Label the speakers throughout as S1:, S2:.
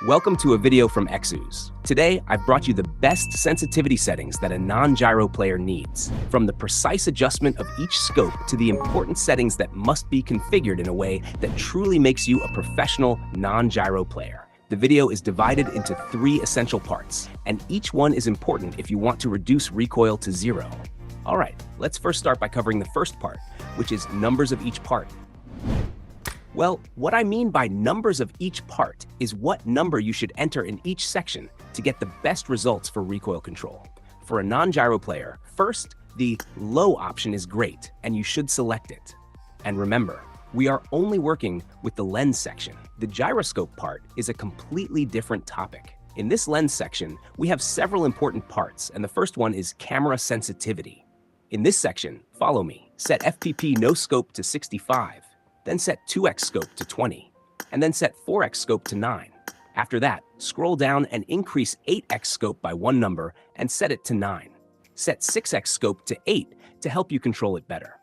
S1: Welcome to a video from Xus. Today, I've brought you the best sensitivity settings that a non-gyro player needs, from the precise adjustment of each scope to the important settings that must be configured in a way that truly makes you a professional non-gyro player. The video is divided into 3 essential parts, and each one is important if you want to reduce recoil to 0. All right, let's first start by covering the first part, which is numbers of each part. Well, what I mean by numbers of each part is what number you should enter in each section to get the best results for recoil control. For a non-gyro player, first, the low option is great, and you should select it. And remember, we are only working with the lens section. The gyroscope part is a completely different topic. In this lens section, we have several important parts, and the first one is camera sensitivity. In this section, follow me, set FPP no scope to 65. Then set 2x scope to 20, and then set 4x scope to 9. After that, scroll down and increase 8x scope by 1 number and set it to 9. Set 6x scope to 8 to help you control it better.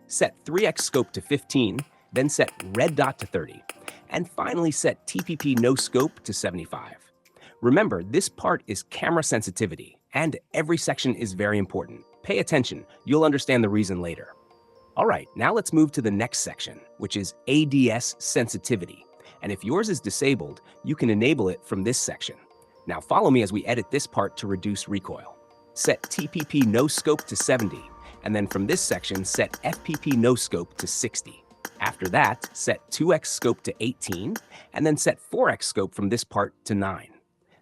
S1: Set 3x scope to 15, then set red dot to 30, and finally set TPP no scope to 75. Remember, this part is camera sensitivity, and every section is very important. Pay attention, you'll understand the reason later. All right, now let's move to the next section, which is ADS sensitivity. And if yours is disabled, you can enable it from this section. Now follow me as we edit this part to reduce recoil. Set TPP no scope to 70, and then from this section, set FPP no scope to 60. After that, set 2x scope to 18, and then set 4x scope from this part to 9.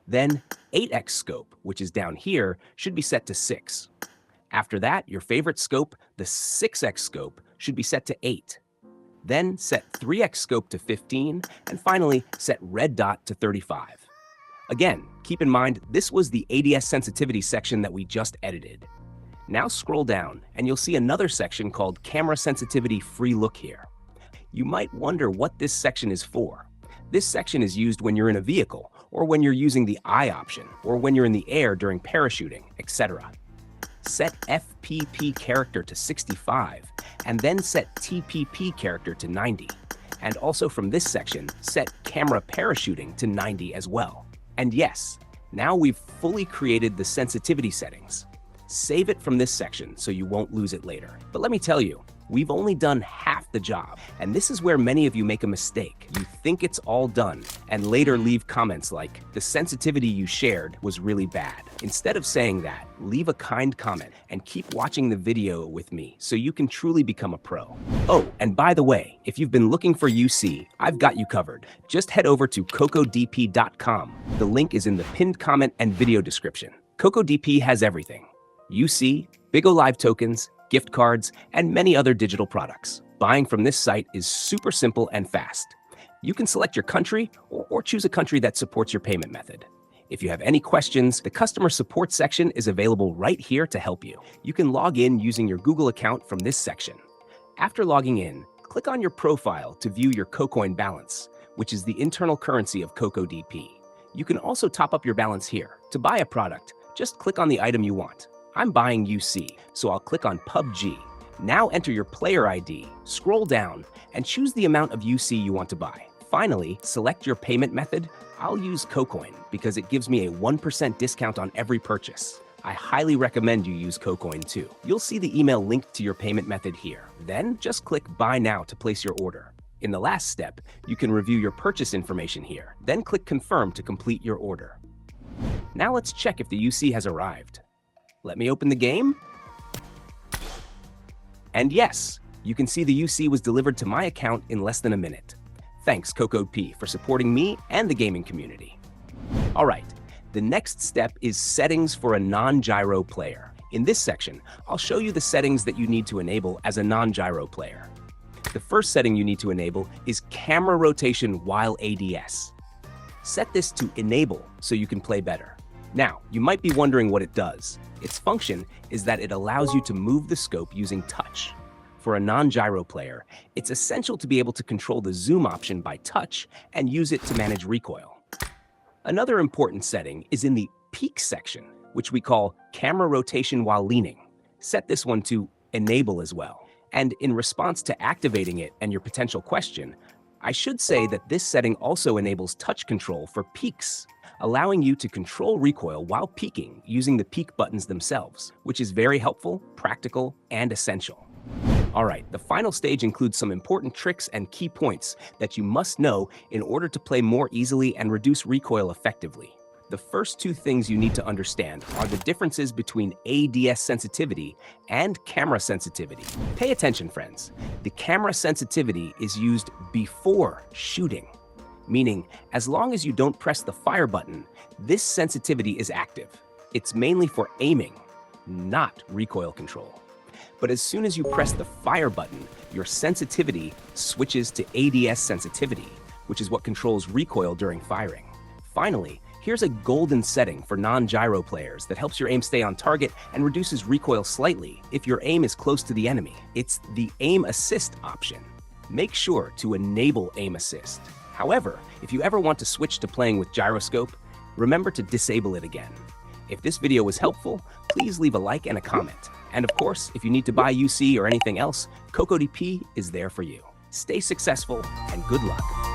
S1: Then 8x scope, which is down here, should be set to 6. After that, your favorite scope, the 6x scope, should be set to 8. Then set 3x scope to 15, and finally set red dot to 35. Again, keep in mind, this was the ADS sensitivity section that we just edited. Now scroll down, and you'll see another section called Camera Sensitivity Free Look here. You might wonder what this section is for. This section is used when you're in a vehicle, or when you're using the eye option, or when you're in the air during parachuting, etc. Set FPP character to 65, and then set TPP character to 90. And also from this section, set camera parachuting to 90 as well. And yes, now we've fully created the sensitivity settings. Save it from this section so you won't lose it later. But let me tell you, we've only done half the job, and this is where many of you make a mistake. You think it's all done, and later leave comments like, the sensitivity you shared was really bad. Instead of saying that, leave a kind comment and keep watching the video with me so you can truly become a pro. Oh, and by the way, if you've been looking for UC, I've got you covered. Just head over to cocodp.com. The link is in the pinned comment and video description. CocoDP has everything. UC, Bigo Live tokens, gift cards, and many other digital products. Buying from this site is super simple and fast. You can select your country or choose a country that supports your payment method. If you have any questions, the customer support section is available right here to help you. You can log in using your Google account from this section. After logging in, click on your profile to view your KoCoin balance, which is the internal currency of CocoDP. You can also top up your balance here. To buy a product, just click on the item you want. I'm buying UC, so I'll click on PUBG. Now enter your player ID, scroll down, and choose the amount of UC you want to buy. Finally, select your payment method. I'll use KoCoin because it gives me a 1% discount on every purchase. I highly recommend you use KoCoin too. You'll see the email linked to your payment method here. Then just click Buy Now to place your order. In the last step, you can review your purchase information here. Then click Confirm to complete your order. Now let's check if the UC has arrived. Let me open the game. And yes, you can see the UC was delivered to my account in less than a minute. Thanks, CocoP, for supporting me and the gaming community. All right, the next step is settings for a non-gyro player. In this section, I'll show you the settings that you need to enable as a non-gyro player. The first setting you need to enable is camera rotation while ADS. Set this to enable so you can play better. Now, you might be wondering what it does. Its function is that it allows you to move the scope using touch. For a non-gyro player, it's essential to be able to control the zoom option by touch and use it to manage recoil. Another important setting is in the peak section, which we call camera rotation while leaning. Set this one to enable as well. And in response to activating it and your potential question, I should say that this setting also enables touch control for peaks, allowing you to control recoil while peaking using the peak buttons themselves, which is very helpful, practical, and essential. All right, the final stage includes some important tricks and key points that you must know in order to play more easily and reduce recoil effectively. The first two things you need to understand are the differences between ADS sensitivity and camera sensitivity. Pay attention, friends. The camera sensitivity is used before shooting, meaning as long as you don't press the fire button, this sensitivity is active. It's mainly for aiming, not recoil control. But as soon as you press the fire button, your sensitivity switches to ADS sensitivity, which is what controls recoil during firing. Finally, here's a golden setting for non-gyro players that helps your aim stay on target and reduces recoil slightly if your aim is close to the enemy. It's the aim assist option. Make sure to enable aim assist. However, if you ever want to switch to playing with gyroscope, remember to disable it again. If this video was helpful, please leave a like and a comment. And of course, if you need to buy UC or anything else, CocoDP is there for you. Stay successful and good luck.